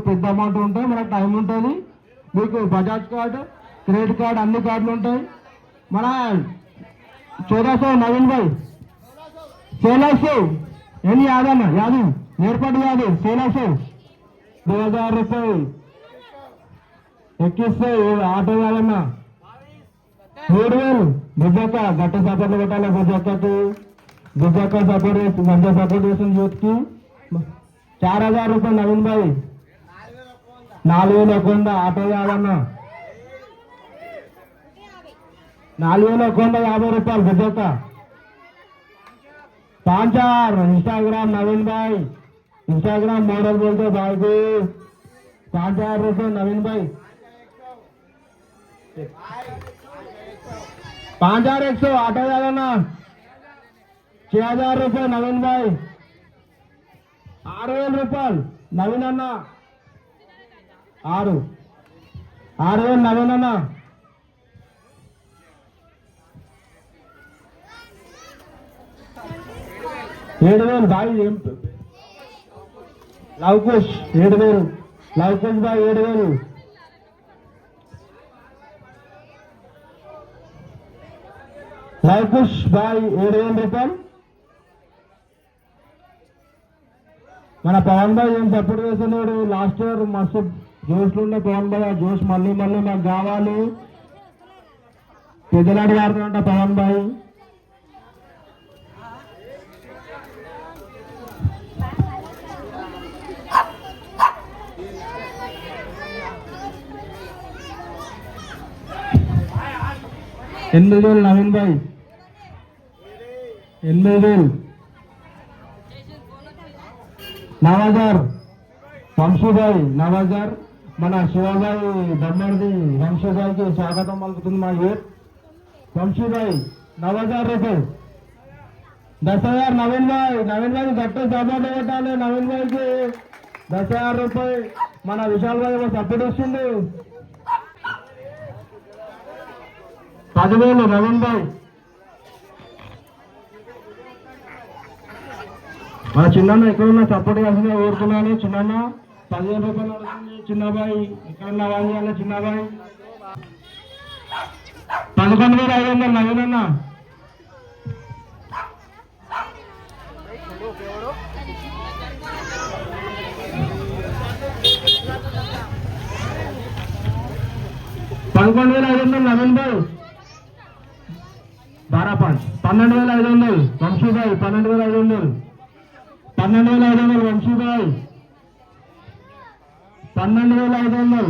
పెద్ద అమౌంట్ ఉంటాయి, మనకు టైం ఉంటుంది. మీకు బజాజ్ కార్డు, క్రెడిట్ కార్డు, అన్ని కార్డులు ఉంటాయి. మన 1400 नवीन भाई 1600 यानी यादव ना यादव एयरपोर्ट यादव 1600 2000 रुपये 2100 ఆటో యాదన్న 3000 గుజక్క గట్ట సపోర్ట్ పెట్టాలి. గుజక్క సపోర్ట్ మంచిగా సపోర్ట్ చేసిన యూత్కి 4000 रुपये नवीन भाई 4000 కొండ ఆటో యాదన్న 4000 కొండ 50 రూపాయలు గుజక్క 5000 इंस्टाग्राम नवीन भाई इंस्टाग्राम मॉडल बोलते भाई को 5000 रुपये नवीन भाई 5100 आटो जाना 6000 रुपये नवीन भाई 6000 रुपये नवीन अन्ना 6000 नवीन अन्ना 7000 भाई लवकुश 7000 लवकुश भाई 7000 लवकुश भाई 7000 రూపాయలు. మన పవన్ భాయ్ ఏం సపోర్ట్ చేస్తున్నాడు. లాస్ట్ ఇయర్ మస్తు జోష్లు ఉండే పవన్ భాయ్. ఆ జోష్ మళ్ళీ మాకు కావాలి. పెద్దలాడి ఆడుతుంట పవన్ భాయ్. ఎనిమిది వేలు నవీన్ భాయ్ 8000 9000 వంశీభాయ్ 9000. మన శివభాయ్ బొమ్మడిది వంశీభాయ్కి స్వాగతం పలుకుతుంది మా యూత్. వంశీభాయ్ 9000 రూపాయలు 10000 నవీన్ భాయ్ గట్ట సపోర్ట్ పెట్టాలి. నవీన్ భాయ్కి 10000 రూపాయలు. మన విశాల్ భాయ్ సపోర్ట్ వస్తుంది 10,000 నవీన్ భాయ్. మన చిన్న ఎక్కడున్నా సపోర్ట్ చేయాల్సిందిగా కోరుతున్నాను. చిన్న 15 రూపాయలు అడుగుతుంది. చిన్నబాయ్ ఎక్కడన్నా వాంచాలి. చిన్నబాయ్ 11,500 నవీన్ అన్న 11,500 నవీన్ భాయ్ 12 12,500 వంశీభాయ్ 12,500 12,500 వంశీభాయ్ 12,500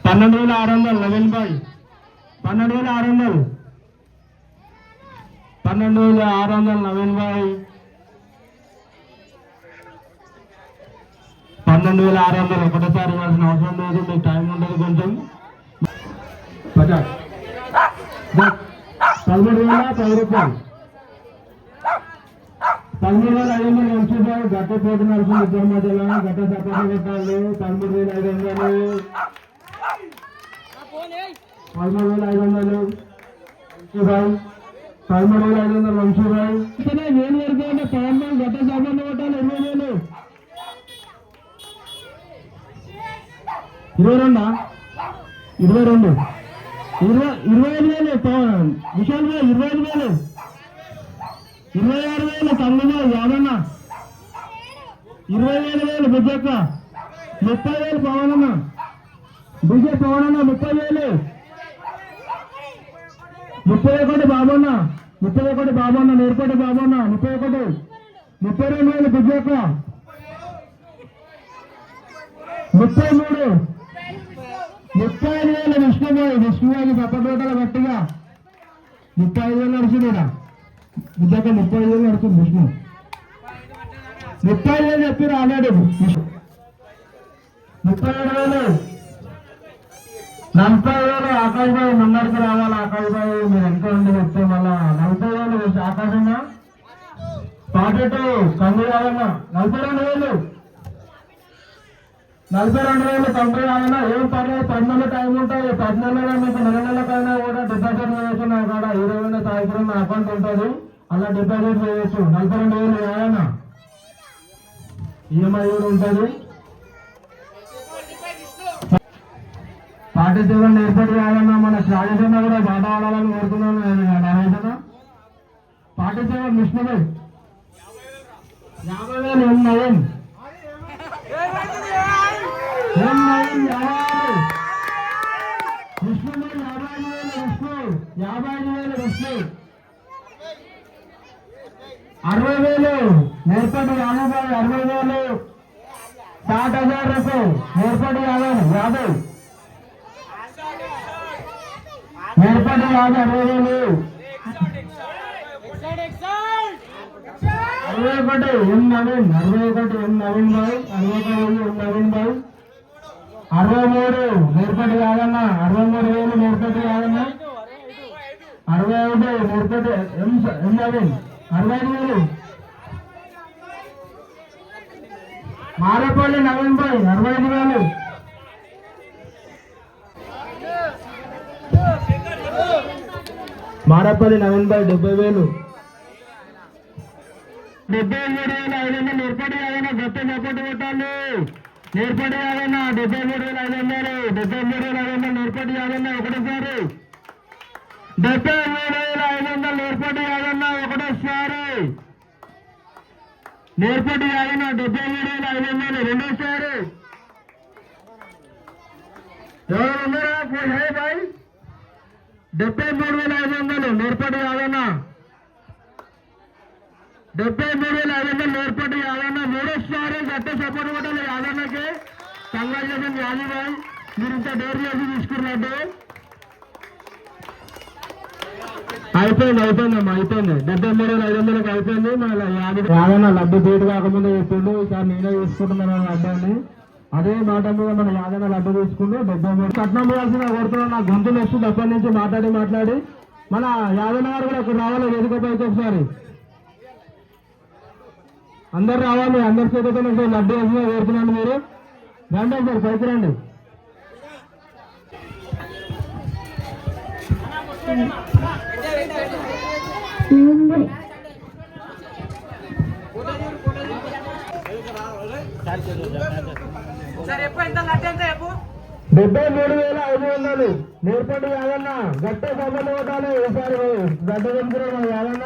12,600 నవీన్ భాయ్ 12,600 12,600 నవీన్ భాయ్ 12,600 ఒకటేసారి ఇవ్వాల్సిన అవసరం లేదు. మీకు టైం ఉండదు కొంచెం. 13,010 రూపాయలు 13,500 వంశీభాయ్ గట్ట పోటీ నడుస్తుంది. ఇద్దరు మధ్యలో గట్ట సపోర్ట్ పెట్టాలి. 13,500 13,500 వంశీభాయ్ 13,500 వంశీభాయ్. నేను వరకు అంటే పవన్ భాయ్ గట్ట సపోర్ట్ పెట్టాలి. 20,000 22 22 25,000 విశాల్ భాయ్ 25,000 26,000 తమ్ముడు యాదన్న 27,000 బుజ్జక్క 30,000 పవనన్న బుజ్జ పవనన్న 30,000 31 బాబన్న 31 బాబన్న నేర్పటి బాబన్న 31 32,000 బుజ్జక్క 33 35,000 విష్ణుబాయి పక్కటోటల గట్టిగా 35,000 నడుచుడా బుద్ధక 35,000 నడుస్తుంది విష్ణు 35,000 చెప్పారు ఆల్రెడీ 37,000 40,000 ఆకాశ్ భాయ్ ముందరికి రావాలి. ఆకాశ్ భాయ్ మీరు ఎంత ఉండి చెప్తే మళ్ళా 40,000 ఆకాశంగా 42 కంగు కాదన్నా 42,000 42,000 కంపెనీ కాదన్నా. ఏం పర్లేదు 10 నెలల టైం ఉంటుంది. 10 నెలల మీకు నెలకైనా కూడా డిపాజిట్ చేయొచ్చు. నా కాడ 20,000 సాయంత్రం నా అకౌంట్ ఉంటుంది. అలా డిపాజిట్ చేయొచ్చు. 42,000 కాదన్నా ఈఎంఐ కూడా ఉంటుంది. 47 ఏర్పాటు కావాలన్నా మన రాజేశ్వర కూడా బాధ ఆడాలని కోరుతున్నాను. రాజేశ్వర 47 విష్ణుభాయ్ 50,000 ఎం నవీన్ విష్ణుభాయ్ 55,000 విష్ణు 60,000 నేర్పటి యాదవ్ 60,000 60,000 రూపాయలు నేర్పటి యాదవ్ నేర్పటి యాదవ్ 60,000 61 ఎం నవీన్ 61 ఎం నవీన్ భాయ్ 61 ఎం నవీన్ భాయ్ 63 నేర్పటి యాదన్న 63,000 నేర్పటి యాదన్న 65 నేర్పటి ఎం నవీన్ 65,000 మారేపల్లి నవీన్ భాయ్ 65,000 మారేపల్లి నవీన్ భాయ్ 70,000 73,500 నేర్పడి యాదన్న గట్టి సపోర్ట్ కొట్టాలి. నేర్పడి యాదన్న 73,500 73,500 నేర్పడి యాదన్న ఒకటోసారి 73,500 నేర్పడి యాదన్న ఒకటోసారి నేర్పడి యాదన్న 73,500 రెండోసారి ఎవరు ఉన్నారా హే భాయ్ 73,500 నేర్పడి యాదన్న 73,500 నేర్పడి యాదన్న మూడోసారి గట్టి సపోర్ట్ కొట్టాలి. యాదన్నకి కంగ్రాచులేషన్ యాదవ్ భాయ్, మీరు ఇంత డోర్ చేసి తీసుకున్నట్టు. అయిపోయిందమ్మా అయిపోయింది 73,500 అయిపోయింది. మన యాదన్న లడ్డు బీటు కాకముందు చెప్పిండు, ఈసారి నేనే తీసుకుంటున్నాను లడ్డాన్ని. అదే మాట మీద మన యాదన్న లడ్డు తీసుకుంటూ 73 కట్నం పోయాల్సిన కోరుతున్నాను. నా గొంతులు వస్తుంది అప్పటి నుంచి మాట్లాడి మన యాదన్న గారు కూడా ఇక్కడ రావాలి వేదిక పైకి ఒకసారి. అందరు రావాలి, అందరి చేతితో లడ్డు వేసిన కోరుతున్నాను. మీరు రండి సార్ పైకి రండి. చెప్పు 73,500 నేర్పడి యాదన్న గట్టే సభలు కొట్టాలి. ఈసారి గడ్డ పెంచుకున్నాడు యాదన్న.